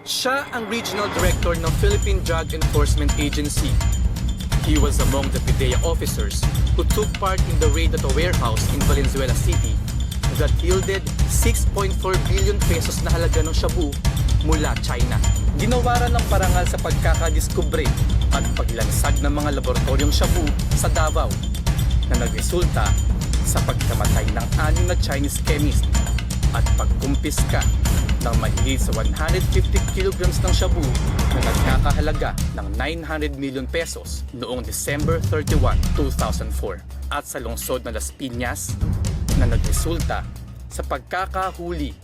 Siya ang Regional Director ng Philippine Drug Enforcement Agency. He was among the PIDEA officers who took part in the raid at a warehouse in Valenzuela City that yielded 6.4 billion pesos na halaga ng shabu mula China. Ginawaran ng parangal sa pagkakadiskubre at paglansag ng mga laboratoryong shabu sa Davao na nagresulta sa pagkamatay ng 6 na Chinese chemist at pagkumpiska ng mahigit sa 150 kilograms ng shabu na nagkakahalaga ng 900 million pesos noong December 31, 2004 at sa lungsod ng Las Piñas na nagresulta sa pagkakahuli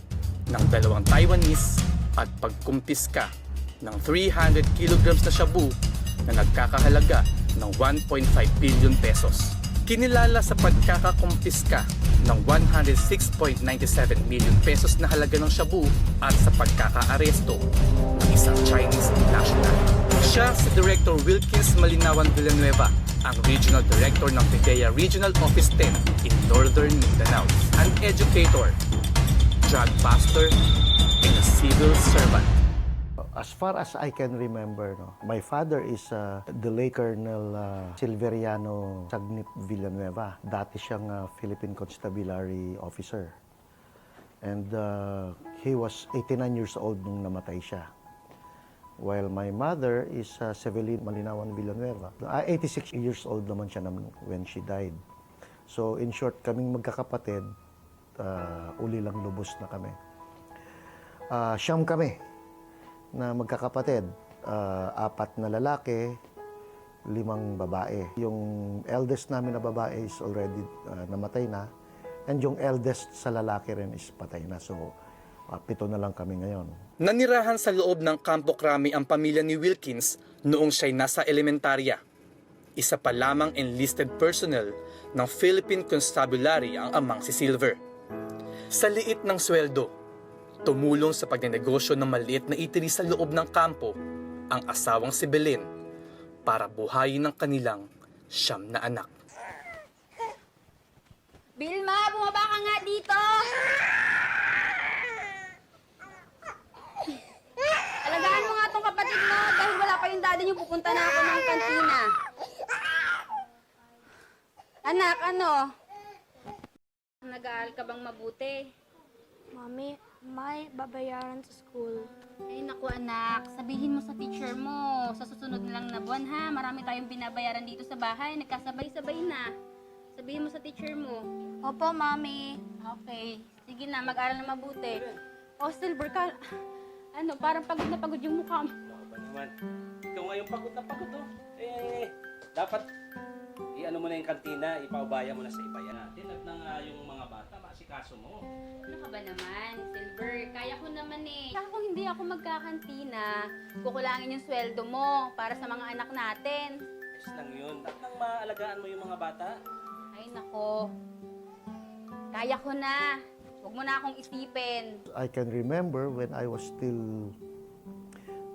ng 2 Taiwanese at pagkumpiska ng 300 kilograms na shabu na nagkakahalaga ng 1.5 billion pesos. Kinilala sa pagkakakumpiska ng 106.97 million pesos na halaga ng shabu at sa pagkakaaresto ng isang Chinese national. Siya si Director Wilkins Malinawan Villanueva, ang Regional Director ng PIDEA Regional Office 10 in Northern Mindanao, an educator, drug buster, and a civil servant. As far as I can remember, my father is the late Colonel Silveriano Sagnip Villanueva. Dati siyang Philippine Constabulary officer. And he was 89 years old nung namatay siya. While my mother is Sevelin Malinawan Villanueva. 86 years old naman siya when she died. So in short, kaming magkakapatid, uli lang lubos na kami. Siyam kami na magkakapatid, 4 na lalaki, 5 babae. Yung eldest namin na babae is already namatay na, and yung eldest sa lalaki rin is patay na. So, 7 na lang kami ngayon. Nanirahan sa loob ng Campo Crame ang pamilya ni Wilkins noong siya'y nasa elementarya. Isa pa lamang enlisted personnel ng Philippine Constabulary ang amang si Silver. Sa liit ng sweldo, tumulong sa pagnenegosyo ng maliit na eatery sa loob ng kampo ang asawang si Belen para buhayin ng kanilang 9 na anak. Vilma, bumaba ka nga dito! Alagaan mo nga tong kapatid mo dahil wala pa yung daddy niyo, pupunta na ako ng kantina. Anak, ano? Nag-aaral ka bang mabuti? Mami, may babayaran sa school. Ay naku anak, sabihin mo sa teacher mo, sa susunod na lang na buwan ha, marami tayong binabayaran dito sa bahay, nagkasabay-sabay na. Sabihin mo sa teacher mo. Opo, Mami. Okay, sige na, mag-aral na mabuti. O Silver, ano, parang pagod na pagod yung mukha mo. Ano ba naman? Ikaw ngayon pagod na pagod, oh. Dapat i-ano mo na yung kantina, ipaubaya mo na sa iba yan. At na nga yung mga bata, maasikaso mo. Ano ka ba naman, Silver? Kaya ko naman eh. Saka kung hindi ako magkakantina, kukulangin yung sweldo mo para sa mga anak natin. Ayos lang yun. Dapat nang maalagaan mo yung mga bata. Ay nako, kaya ko na. Huwag mo na akong isipin. I can remember when I was still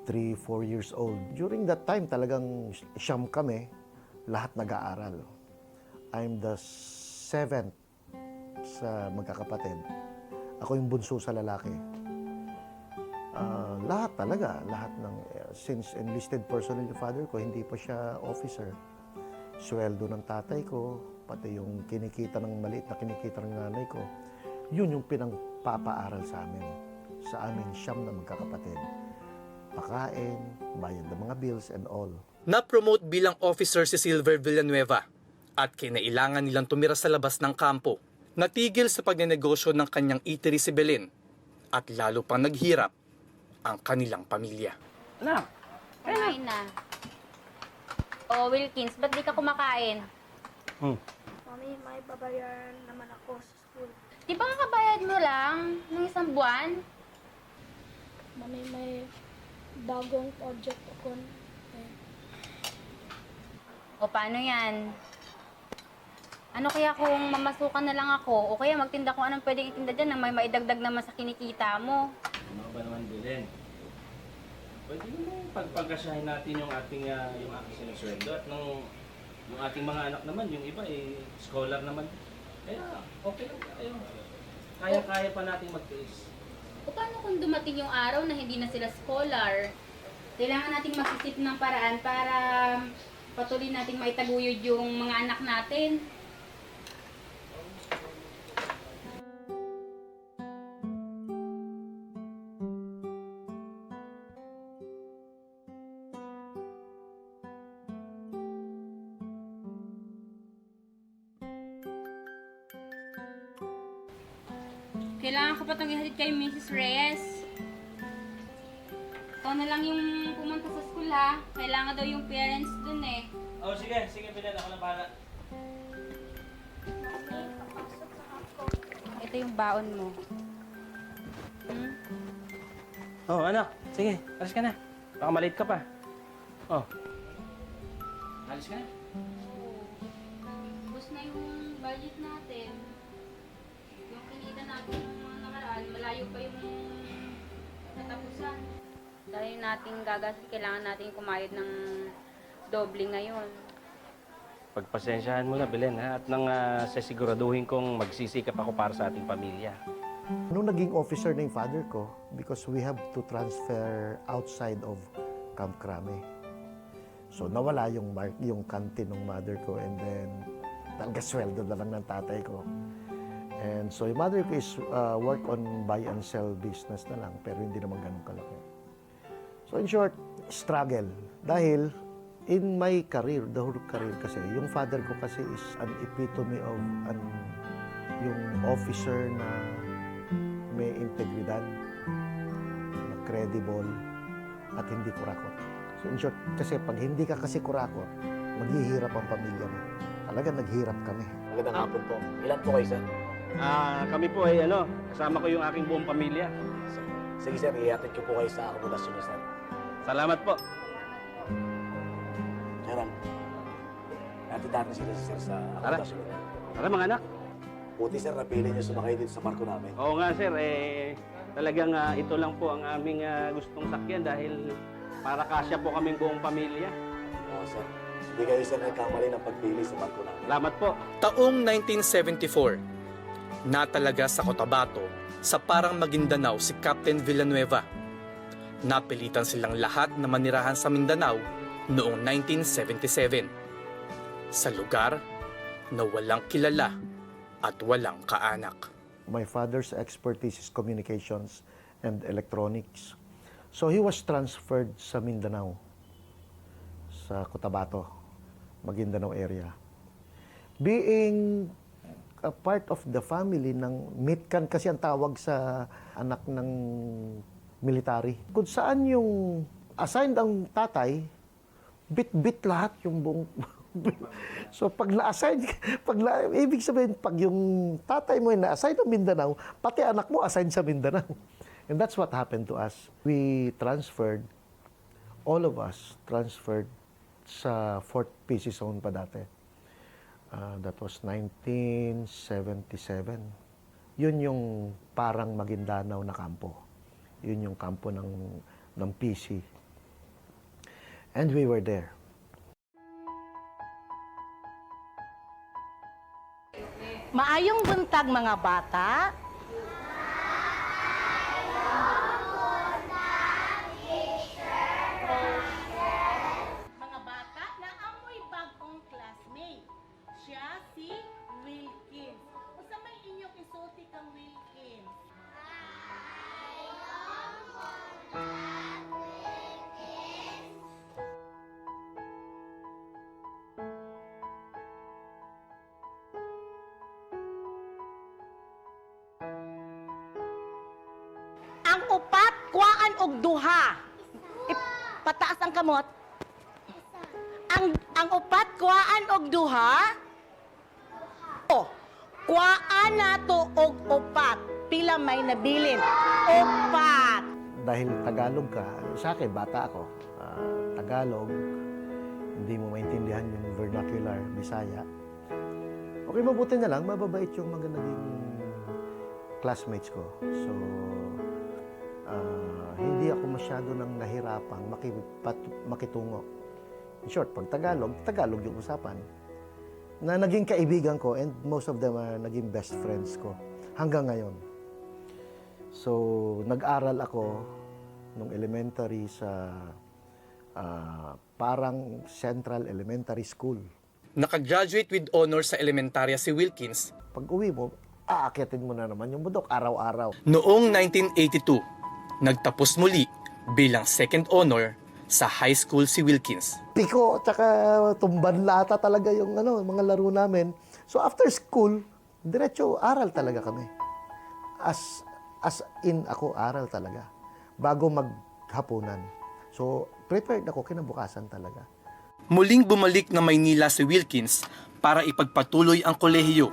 3-4 years old. During that time, talagang siyam kami, lahat nag-aaral. I'm the 7th sa magkakapatid. Ako yung bunso sa lalaki. Lahat talaga, lahat ng, since enlisted personnel yung father ko, hindi pa siya officer. Sweldo ng tatay ko, pati yung kinikita ng maliit na kinikita ng nanay ko, yun yung pinangpapaaral sa amin, sa aming siyam na magkakapatid. Pakain, bayad ng mga bills and all. Na-promote bilang officer si Silver Villanueva at kinailangan nilang tumira sa labas ng kampo. Natigil sa pagnenegosyo ng kanyang eatery si Belen at lalo pang naghirap ang kanilang pamilya. Anak! Kumain na. O Wilkins, ba't di ka kumakain? Mami, may babayaran naman ako sa school. Di ba kakabayad mo lang ng 1 buwan? Mami, may bagong project ako. O paano yan? Ano kaya kung mamasukan na lang ako? O kaya magtinda kung anong pwedeng itinda dyan nang may maidagdag naman sa kinikita mo? Ano ba naman, Belen? Pwede naman pagpagkasyahin natin yung ating sinusweldo at yung ating mga anak naman, yung iba scholar naman. Kaya okay lang tayo. Kaya-kaya pa nating magtiis. O paano kung dumating yung araw na hindi na sila scholar? Kailangan nating magsisip ng paraan para patuloy nating maitaguyod yung mga anak natin. Kailangan ko pa itong ihatid kay Mrs. Reyes. Ikaw na lang yung pumunta sa school ha. Kailangan daw yung parents dun eh. Oh, sige, Bilan. Ako na bahala. Mami, papasok na ako. Ito yung baon mo. Hmm? Oh, anak. Sige, alis ka na. Baka malate ka pa. Oh. Alis ka na. Bus na yung budget natin. Yung kinita natin ng mga nakaraan, malayo pa yung katapusan. Dahil nating gagastos, kailangan natin kumayod ng doble ngayon. Pagpasensyahan mo na, Belen, ha? At nang sasiguraduhin kong magsisikap ako para sa ating pamilya. Nung naging officer na yung father ko, because we have to transfer outside of Camp Crame. So nawala yung canteen ng mother ko, and then talaga sweldo na lang ng tatay ko. And so yung mother ko is work on buy and sell business na lang, pero hindi naman ganun kalaki. So in short, struggle. Dahil in my career, the whole career kasi, yung father ko kasi is an epitome of yung officer na may integridad, na credible, at hindi kurakot. So in short, kasi pag hindi ka kasi kurakot, maghihirap ang pamilya mo. Talaga naghirap kami. Magandang hapon po. Ilan po kayo, sir? Kami po ay kasama ko yung aking buong pamilya. Sige, sir. Ihatid ko po kayo sa akomodasyon niyo, sir. Salamat po. Gerald, ihatid natin sila, sir, sa akomodasyon niyo. Tara mga anak. Buti, sir, napili niyo sumakay dito sa barko namin. Oo nga sir, talagang ito lang po ang aming gustong sakyan dahil para kasya po kaming buong pamilya. Oo, sir. Hindi kayo, sir, nagkamali ng pagpili sa barko namin. Salamat po. Taong 1974, natalaga sa Cotabato sa parang Maguindanao si Captain Villanueva. Napilitan silang lahat na manirahan sa Mindanao noong 1977. Sa lugar na walang kilala at walang kaanak. My father's expertise is communications and electronics. So he was transferred sa Mindanao, sa Cotabato, Maguindanao area. Being a part of the family ng Mitkan kasi ang tawag sa anak ng military. Kung saan yung assigned ang tatay, bit-bit lahat yung buong... So pag na-assign, ibig sabihin, pag yung tatay mo yung na-assign sa Mindanao, pati anak mo assigned sa Mindanao. And that's what happened to us. We transferred, all of us transferred sa 4th PC zone pa dati. That was 1977. Yun yung parang Maguindanao na kampo. Yun yung kampo ng PC. And we were there. Maayong buntag mga bata. Mga bata na amoy bagong classmate. Siya si Wilkins. Usa may inyong isulti kang Wilkins? Ang upat, kuhaan og duha. Pataas ang kamot. Ang upat, kuhaan og duha. O, kuhaan nato og upat. Pila may nabilin. Upat. Dahil Tagalog ka, sa akin, bata ako, Tagalog, hindi mo maintindihan yung vernacular, Bisaya. Okay, mabuti na lang, mababait yung mga naging classmates ko. So, hindi ako masyado nang nahirapang makitungo. In short, pag Tagalog, Tagalog yung usapan. Na naging kaibigan ko, and most of them are naging best friends ko hanggang ngayon. So, nag-aral ako nung elementary sa parang Central Elementary School. Nakagraduate with honor sa elementarya si Wilkins Pag uwi mo, aakyatin mo na naman yung bundok araw-araw. noong 1982. Nagtapos muli bilang second honor sa high school si Wilkins. Piko at saka tumban lata talaga yung mga laro namin. So after school, diretso aral talaga kami. As in ako, aral talaga. Bago maghapunan. So prepared ako kinabukasan talaga. Muling bumalik na Maynila si Wilkins para ipagpatuloy ang kolehiyo.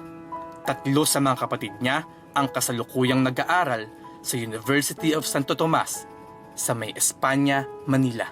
3 sa mga kapatid niya ang kasalukuyang nag-aaral sa University of Santo Tomas sa May Espanya, Manila.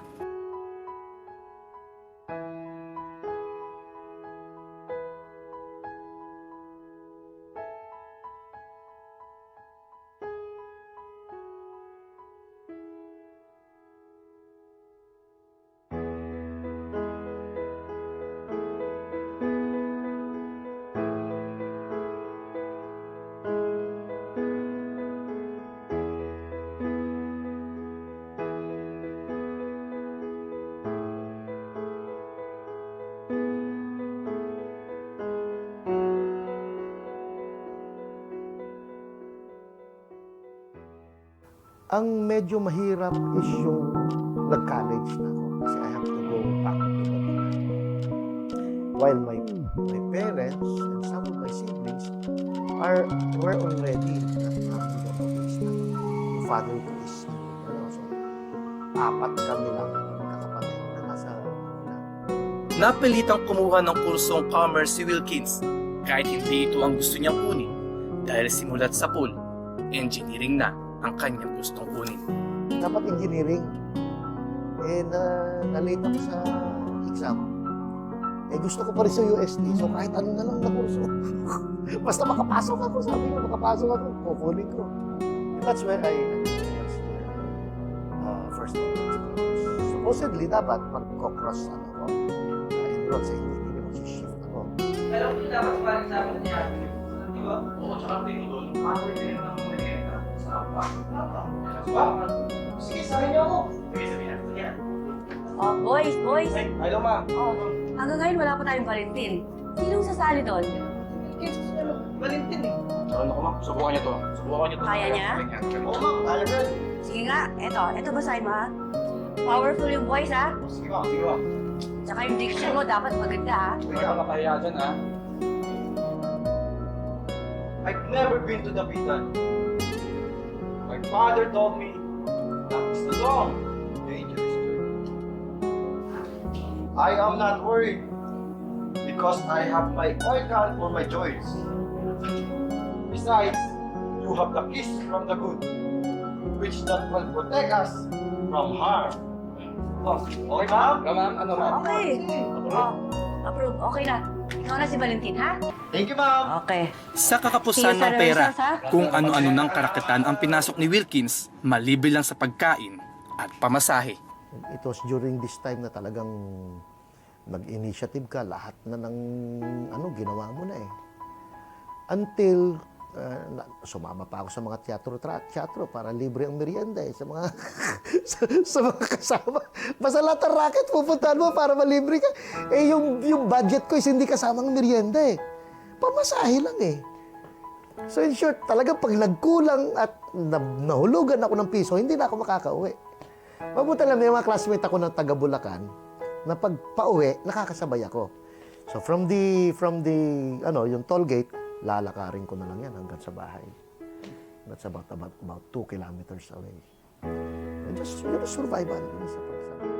Ang medyo mahirap is yung nag-college na ako kasi I have to go back to Manila. While my parents and some of my siblings were already yung father ko is so 4 kami lang magkakapatid na nasa Manila. Napilitang kumuha ng kursong commerce si Wilkins kahit hindi ito ang gusto niyang kunin dahil simulat sa pool, engineering na ang kanyang gustong kunin. Dapat engineering. Na-late ako sa exam. Gusto ko pa rin sa UST. So kahit ano na lang na kurso. Basta makapasok ako. Sabi ko, makapasok ako. Kukunin ko. And that's where I first supposedly dapat mag-cross enroll sa engineering. Mag-shift ako. Alam mo, dapat paling sa akin niya. Di ba? Oo, tsaka pinulol. Ako din ang merienda sa apa. Sige, sabihin niyo ako. Sige, sabihin natin yan. Oh, boys! Hello, ma. Oh, hanggang ngayon wala pa tayong Valentin. Sinong sasali doon? Valentin eh. Ano ko, ma? Subukan niyo to. Kaya niya? Oo, ma. Kaya niya. Sige nga, eto basahin mo ha. Powerful yung voice ha. Sige, ma. Sige, ma. Tsaka yung diction mo dapat maganda ha. Huwag ka makahiya dyan, ha? I've never been to the Bitan. My father told me that it's a long, dangerous journey. I am not worried because I have my oil can for my joints. Besides, you have the kiss from the good, which that will protect us from harm. Oh, okay, ma'am? Ma'am, ano, ma'am? Okay. Oh, approve. Okay na. Ikaw na si Valentin ha? Thank you, ma'am. Okay. Sa kakapusan ng pera, kung ano-ano ng karakitan ang pinasok ni Wilkins, malibi lang sa pagkain at pamasahe. It was during this time na talagang nag-initiative ka, lahat na ng ginawa mo na eh. Until sumama pa ako sa mga teatro para libre ang merienda eh, sa mga sa mga kasama. Basta lahat ng racket pupuntahan mo para malibre ka. Yung budget ko is hindi kasamang merienda eh. Pamasahe lang eh. So in short, talagang pag nagkulang at nahulugan ako ng piso, hindi na ako makakauwi. Mabuti lang may mga classmate ako ng taga Bulacan na pag pauwi, nakakasabay ako. So from the yung toll gate, lalakarin ko na lang yan hanggang sa bahay. That's about 2 kilometers away. And just survival. Yun sa pagsabay.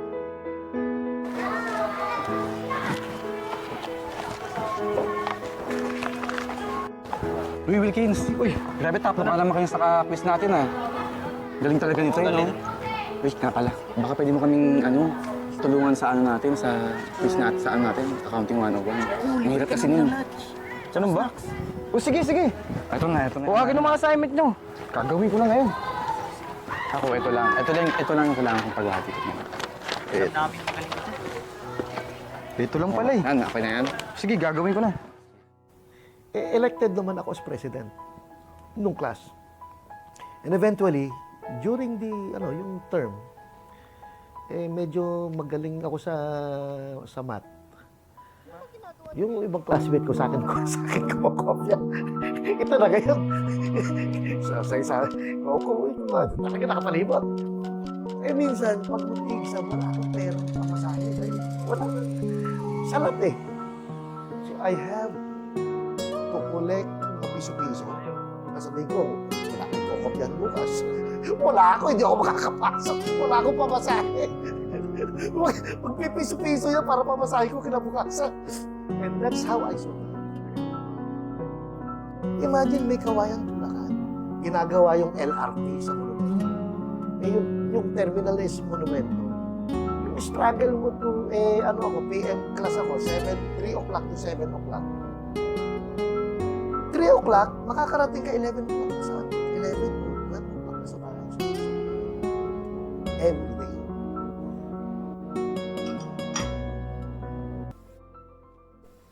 Uy, Wilkins. Uy, grabe tapos ka naman kayo sa quiz natin ah. Galing talaga nito yun, no? Uy, nga pala. Baka pwede mo kaming, tulungan sa natin, sa quiz natin, Accounting 101. Ang hirap kasi nun. Ganun ba? O sige. Ito na. Huwagin mo mga assignment nyo. Gagawin ko na ngayon. Ako, ito lang. Ito lang yung kailangan kong paghati ko. Ito lang pala eh. Yan, okay na yan. Sige, gagawin ko na. Elected naman ako as president nung class. And eventually, during the, yung term, medyo magaling ako sa math. Yung ibang classmate ko sa akin kumakopya. Ito na ngayon. Sa talaga nakapalibot. Minsan, pag mag-exam, wala akong pera pamasahe. Wala. Salat eh. So, I have to collect ng piso-piso. Sabihin ko, wala akong kukopyan bukas. Wala ako, hindi ako makakapasok. Wala akong pamasahe. Magpipiso-piso yan para pamasahe ko kinabukasan. And that's how I survive. Imagine may Kawayan Bulacan. Ginagawa yung LRT sa monumento. Yung terminal is monumento. Yung struggle mo to, PM class ako, 3 o'clock to 7 o'clock. 3 o'clock, makakarating ka 11 o'clock na saan? 11 o 12 o'clock na sa bahay. Every day.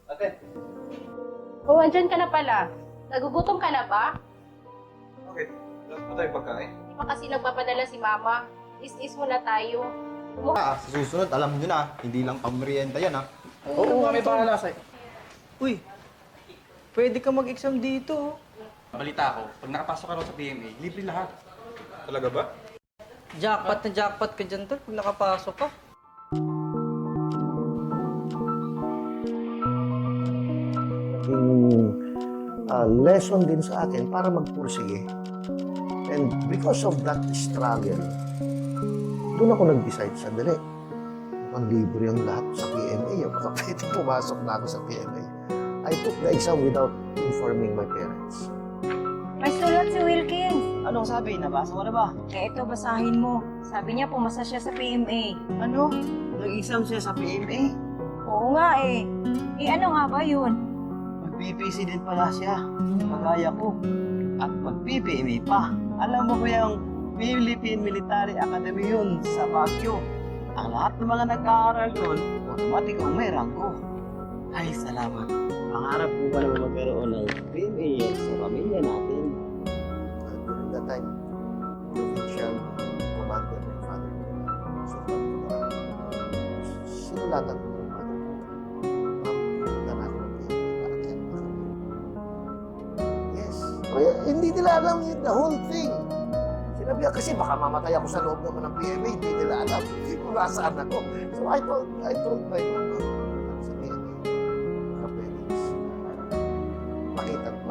Ate, Oh, andyan ka na pala. Nagugutom ka na ba? okay. Wala pa tayo pagkain. Di pa kasi nagpapadala si Mama. Is muna tayo. Sa susunod, alam nyo na, hindi lang pamerienda yan, ha? Oo, may bahala sa'yo. Uy, pwede ka mag-exam dito. Balita ko, pag nakapasok ka raw sa PMA, libre lahat. Talaga ba? Jackpot na jackpot ka dyan, tol, pag nakapasok ka. Lesson din sa akin para magpursige. And because of that struggle, doon ako nag-decide, sandali. Mukhang libre yung lahat sa PMA. Baka pwede pumasok na ako sa PMA. I took the exam without informing my parents. May sulat si Wilkins. Anong sabi? Nabasa mo na ba? Ito, basahin mo. Sabi niya, pumasa siya sa PMA. Ano? Nag-exam siya sa PMA? Oo nga eh. Ano nga ba yun? Mag-PPC din pala siya. Kagaya ko. At mag-PPMA pa. Alam mo ba yung Philippine Military Academy yun sa Baguio? Ang lahat ng mga nag-aaral doon, automatic ang may rangko. Ay, salamat. Pangarap ko pa naman magkaroon ng PMA sa pamilya natin. During that time, provincial commander my father, Sultan Kudarat, sinulatan ko ng mother ko. Punta na ako ng PMA, aakyat na kami. Yes. Kaya hindi nila alam yun, the whole thing. Sinabi niya, kasi baka mamatay ako sa loob naman ng PMA, hindi nila alam kung nasaan ako. So I told my mama, sa PMA, baka pwede makita ko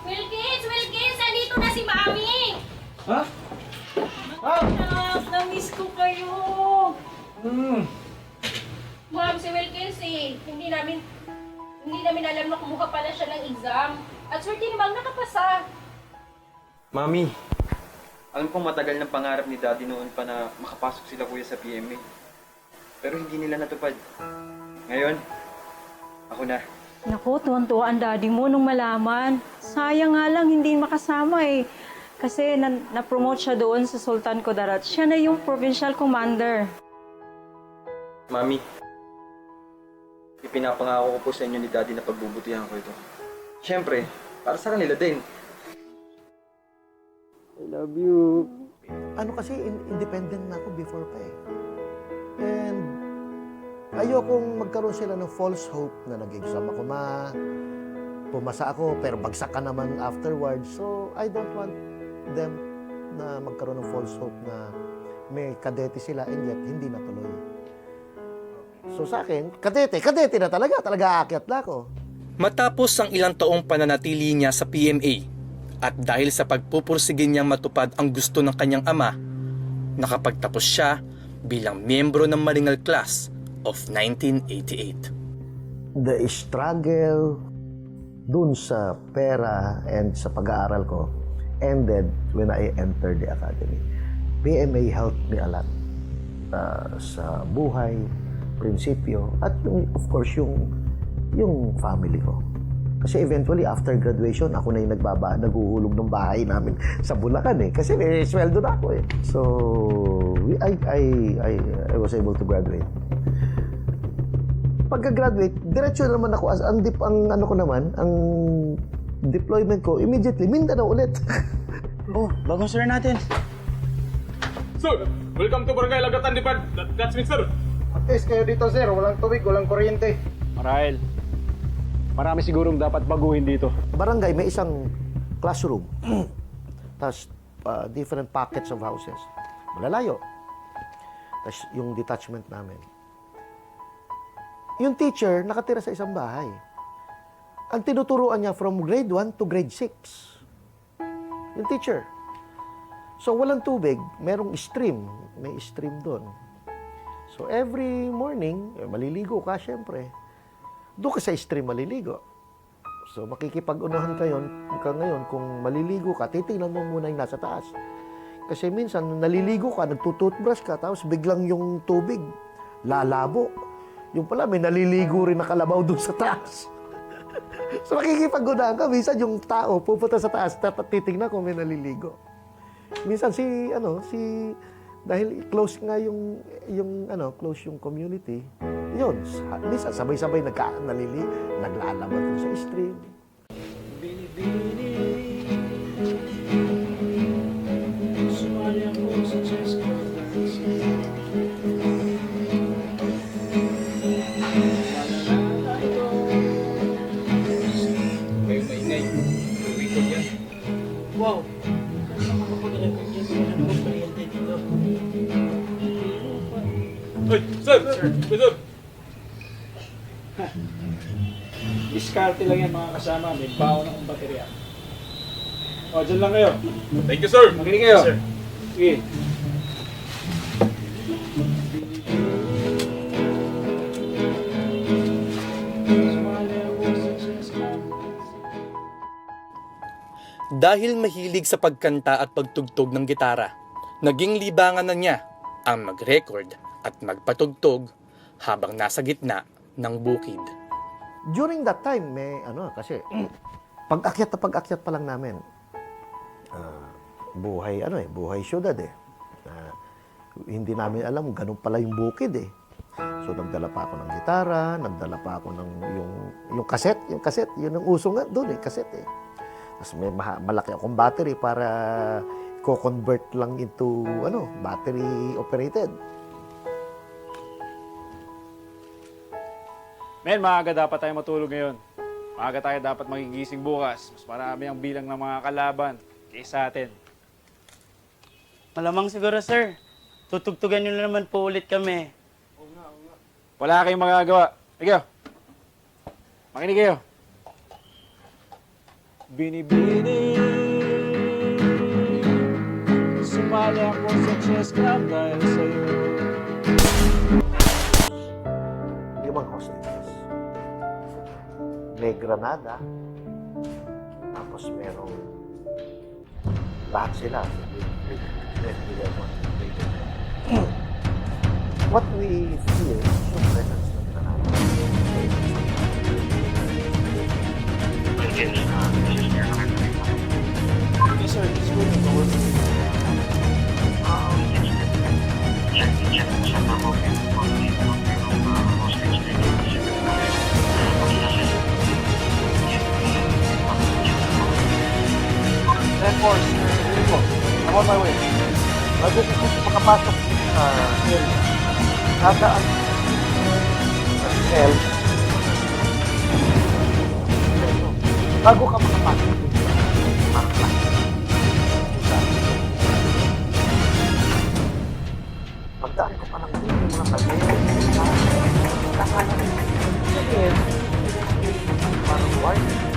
Wilkins! Andito na si Mami! Ha? Anak, na-miss ko kayo! Ma'am, si Wilkins hindi namin alam na kumuha pala siya ng exam. At swerte namang nakapasa. Mami, alam kong matagal ng pangarap ni Daddy noon pa na makapasok sila kuya sa PMA. Pero hindi nila natupad. Ngayon, ako na. Naku, tuwan-tuwa ang daddy mo nung malaman. Sayang nga lang, hindi makasama eh. Kasi na-promote siya doon sa Sultan Kudarat. Siya na yung provincial commander. Mami, ipinapangako ko po sa inyo ni Daddy na pagbubutihan ko ito. Siyempre, para sa kanila din. I love you. Ano kasi, independent na ako before pa eh. And ayokong magkaroon sila ng false hope na nag-exam ako pumasa ako, pero bagsak ka naman afterwards. So, I don't want them na magkaroon ng false hope na may kadete sila and yet hindi natuloy. So sa akin, kadete na talaga aakyat na ako. Matapos ang ilang taong pananatili niya sa PMA at dahil sa pagpupursige niyang matupad ang gusto ng kanyang ama, nakapagtapos siya bilang miyembro ng Maringal Class of 1988. The struggle dun sa pera and sa pag-aaral ko ended when I entered the academy. PMA helped me a lot sa buhay, prinsipyo, at of course yung family ko. Kasi eventually, after graduation, ako na yung naguhulog ng bahay namin sa Bulacan eh. Kasi may sweldo na ako eh. So, I was able to graduate. Pagka-graduate, diretso naman ako. Ang deployment ko, immediately, Mindanao ulit. Oh, bagong sir natin. Sir, welcome to Barangay Lagatan Dipad. That's me, sir. Atis kayo dito, sir. Walang tubig, walang kuryente. Marahil, marami sigurong dapat baguhin dito. Barangay, may isang classroom. Tapos, different pockets of houses. Malalayo. Tapos, yung detachment namin. Yung teacher, nakatira sa isang bahay. Ang tinuturuan niya from grade 1 to grade 6. Yung teacher. So, walang tubig, merong stream. May stream doon. So, every morning, maliligo ka, syempre. Doon ka sa stream maliligo. So, makikipag-unahan ka ngayon, kung maliligo ka, titingnan mo muna yung nasa taas. Kasi minsan, naliligo ka, nagtututbrush ka, tapos biglang yung tubig, lalabo. Yung pala, may naliligo rin na kalabaw doon sa taas. So, makikipag-unahan ka, minsan yung tao, pupunta sa taas, titingnan kung may naliligo. Minsan dahil close nga close yung community, yun, minsan sabay-sabay naglalaba dun sa stream. Wow. Hoy, sir! Sir! Diskarte lang yan mga kasama. May baon akong baterya. O, dyan lang kayo. Thank you, sir! Makinig kayo. Sir. Sige. Dahil mahilig sa pagkanta at pagtugtog ng gitara, naging libangan na niya ang mag-record at magpatugtog habang nasa gitna ng bukid. During that time, kasi pag-akyat pa lang namin, buhay syudad eh. Hindi namin alam ganun pala yung bukid eh. So nagdala pa ako ng gitara, nagdala pa ako ng yung cassette, yun ang uso nga doon eh, cassette eh. Tapos may malaki akong battery para ko-convert lang into battery operated. Men, maaga dapat tayo matulog ngayon. Maaga tayo dapat magigising bukas. Mas marami ang bilang ng mga kalaban kaysa atin. Malamang siguro, sir. Tutugtugan nyo na naman po ulit kami. Wala kayong magagawa. Sige. Makinig kayo. Binibini. Sumali ako sa chess club dahil sa'yo. 5 hostages. May granada. Tapos merong lahat sila. What we feel is yung presence ng granada. Yes, sir. This will be over. Force, I'm on my way. Bago ko makapasok sa area, dadaan sa cell. Bago ka makapasok pagdaan ko pa lang din yung mga pag-iwan. Kakala rin. Sige. Parang white.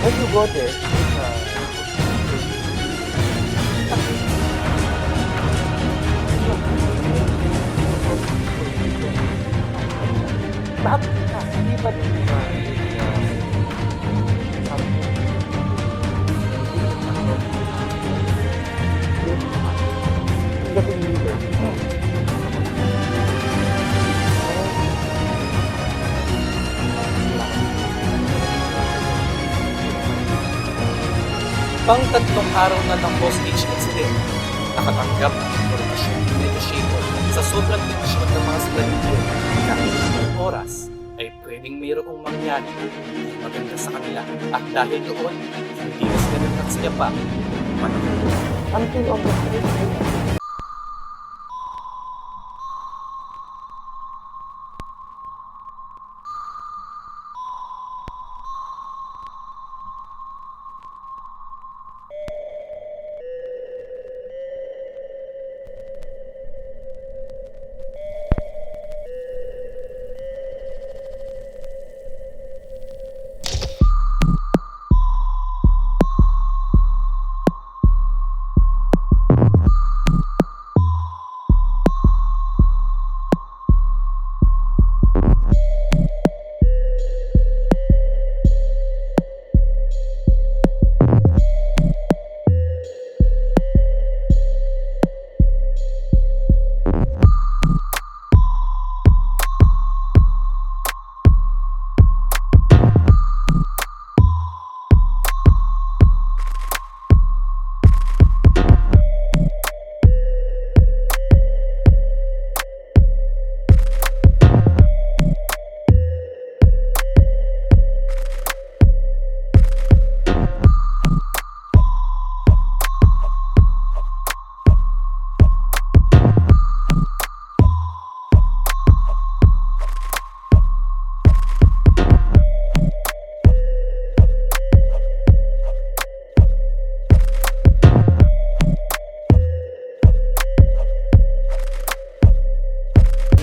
When you go there, lahat hindi ba Pang-tatlong araw na ng hostage incident, nakatanggap ng impormasyon ng negotiator sa sobrang tensyon ng mga sigarilyo kahit ilang oras ay pwedeng mayroong mangyari hindi maganda sa kanila at dahil doon, hindi na sila nagtaksiya pa. Until on the third day,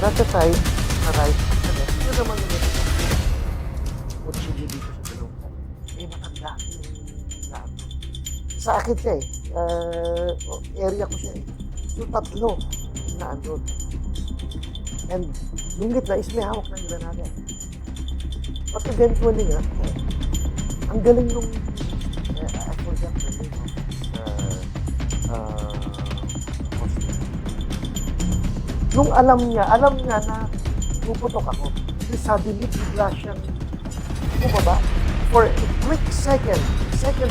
nasa side, na right, ano naman ulit ito? Kutsi dito sa dalawang side. May matanda. Sa akin siya area ko siya Yung tatlo na andun. And yung gitna is may hawak ng granada. But eventually nga, ang galing nung, I forgot the name of nung alam niya na puputok ako. Kasi suddenly bigla siyang bumaba for a quick second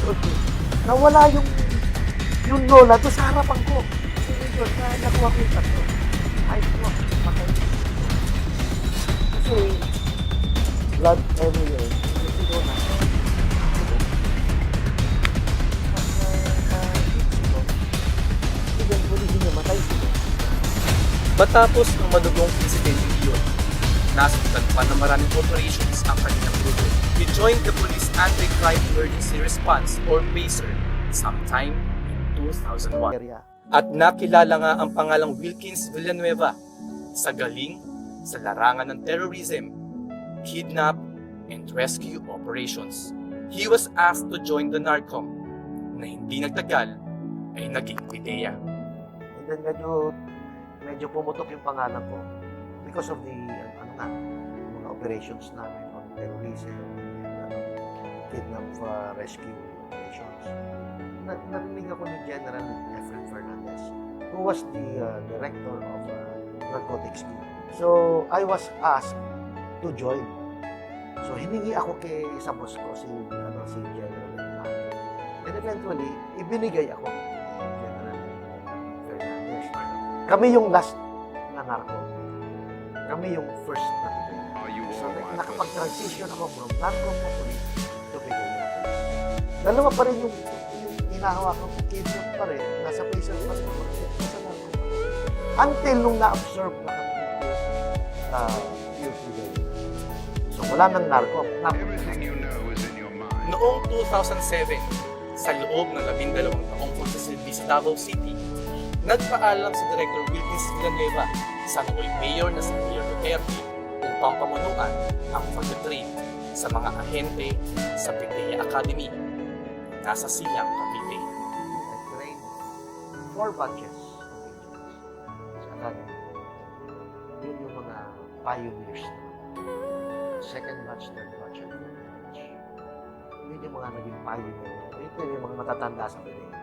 or two. Nawala yung lola doon sa harapan ko. Kasi doon, nakuha ko yung tatlo. Ay, ko, patay. Kasi blood everywhere. Kasi doon na. Eventually, hindi niya matay sila. Matapos ang madugong insidente iyon, nasundan pa ng maraming operations ang kanilang grupo. He joined the Police Anti-Crime Emergency Response or PACER sometime in 2001. At nakilala nga ang pangalang Wilkins Villanueva sa galing sa larangan ng terrorism, kidnap, and rescue operations. He was asked to join the NARCOM na hindi nagtagal ay naging PIDEA. And then medyo pumutok yung pangalan ko because of the mga operations namin on terrorism and kidnap rescue operations. Narinig ako ni General Efren Fernandez, who was the director of narcotics group. So I was asked to join. So hiningi ako sa boss ko, si General Efren. And eventually, ibinigay ako kay General Fernandez. Kami yung last na narco. Kami yung first na PIDEA. So nakapag-transition ako from narco to police to PIDEA. Dalawa pa rin yung hinahawa ko, kidnap pa rin, nasa PACER pa rin, nasa narco. Until nung na-absorb na kami pure PIDEA. So wala nang narco. Noong 2007, sa loob ng 12 taong pagsisilbi sa Davao City, nagpaalam si Director Wilkins Villanueva sa noong mayor na si Mayor Duterte upang pamunuan ang pag-train sa mga ahente sa PIDEA Academy. Nasa Silang, Cavite. I trained 4 batches of agents sa academy. Yun yung mga pioneers na. Second batch, third batch, and fourth batch. Yun yung mga naging pioneer. Yun yung mga matatanda sa PIDEA.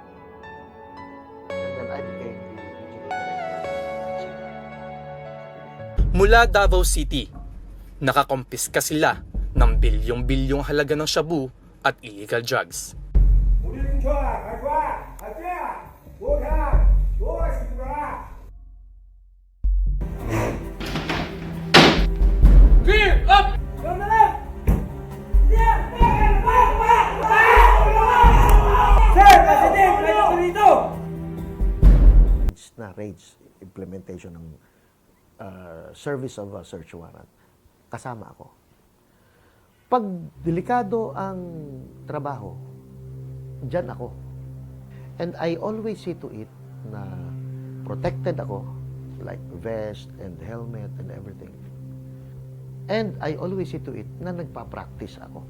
And then I became the regional director. Mula Davao City, nakakumpiska sila ng bilyong-bilyong halaga ng shabu at illegal drugs. Na raids implementation ng service of a search warrant. Kasama ako. Pag delikado ang trabaho, dyan ako. And I always see to it na protected ako, like vest and helmet and everything. And I always see to it na nagpa-practice ako.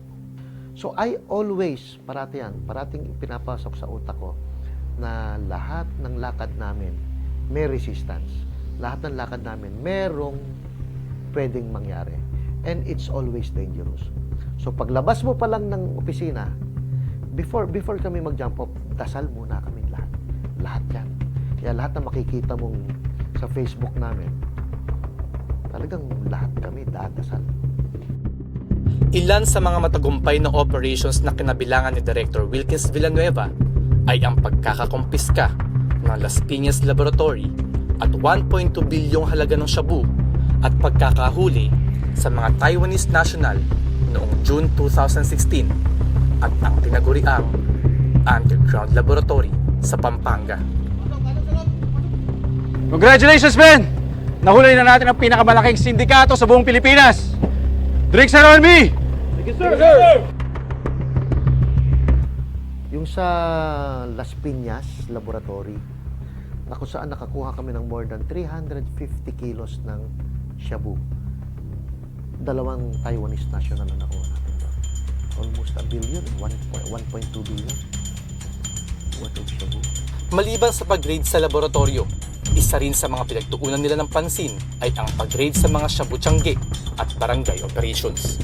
So I always, parating pinapasok sa utak ko na lahat ng lakad namin may resistance. Lahat ng lakad namin merong pwedeng mangyari. And it's always dangerous. So paglabas mo pa lang ng opisina, before kami mag-jump off, dasal muna kami lahat. Lahat yan. Kaya lahat na makikita mong sa Facebook namin, talagang lahat kami dadasal. Ilan sa mga matagumpay na operations na kinabilangan ni Director Wilkins Villanueva ay ang pagkakakumpiska ng Las Piñas Laboratory at 1.2 bilyong halaga ng shabu at pagkakahuli sa mga Taiwanese national noong June 2016 at ang tinaguriang underground laboratory sa Pampanga. Congratulations, Ben! Nahuli na natin ang pinakamalaking sindikato sa buong Pilipinas! Drinks are on me! Thank you, sir! Yung sa Las Piñas Laboratory, na kung saan nakakuha kami ng more than 350 kilos ng shabu. 2 Taiwanese national na nakuha natin doon. Almost a billion, 1.2 billion worth of shabu. Maliban sa pag-raid sa laboratorio, isa rin sa mga pinagtuunan nila ng pansin ay ang pag-raid sa mga shabu tiangge at barangay operations.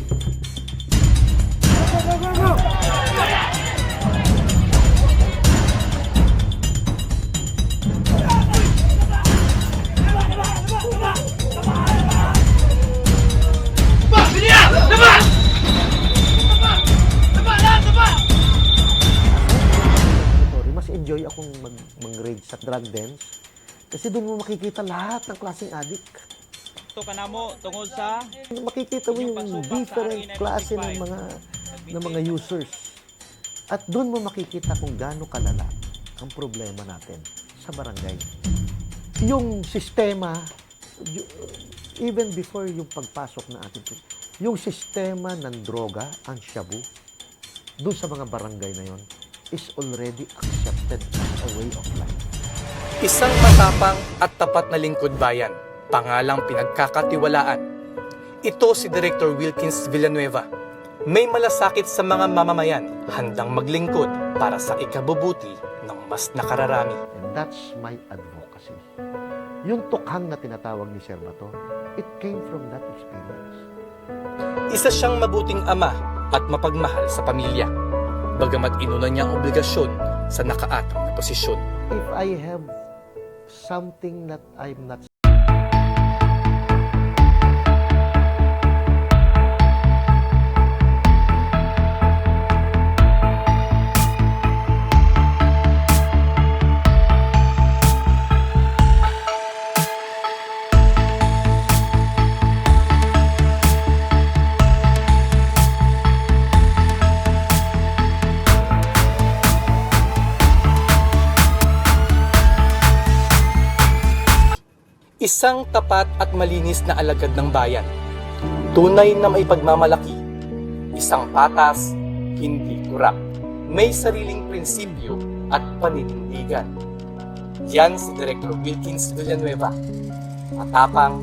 Mas enjoy akong mag-raid sa drug dens kasi doon mo makikita lahat ng klaseng addict. Ito ka na mo tungod sa Makikita mo yung different klase ng mga users. At doon mo makikita kung gaano kalala ang problema natin sa barangay. Yung sistema, even before yung pagpasok na atin, yung sistema ng droga, ang shabu, doon sa mga barangay na yon, is already accepted as a way of life. Isang matapang at tapat na lingkod bayan, pangalang pinagkakatiwalaan. Ito si Director Wilkins Villanueva. May malasakit sa mga mamamayan, handang maglingkod para sa ikabubuti ng mas nakararami. And that's my advocacy. Yung tukhang na tinatawag ni Sir Bato, it came from that experience. Isa siyang mabuting ama at mapagmahal sa pamilya, bagamat inuna niya ang obligasyon sa nakaatang na posisyon. If I have something that I'm not Isang tapat at malinis na alagad ng bayan. Tunay na may pagmamalaki. Isang patas, hindi kurap. May sariling prinsipyo at paninindigan. Yan si Director Wilkins Villanueva. Matapang,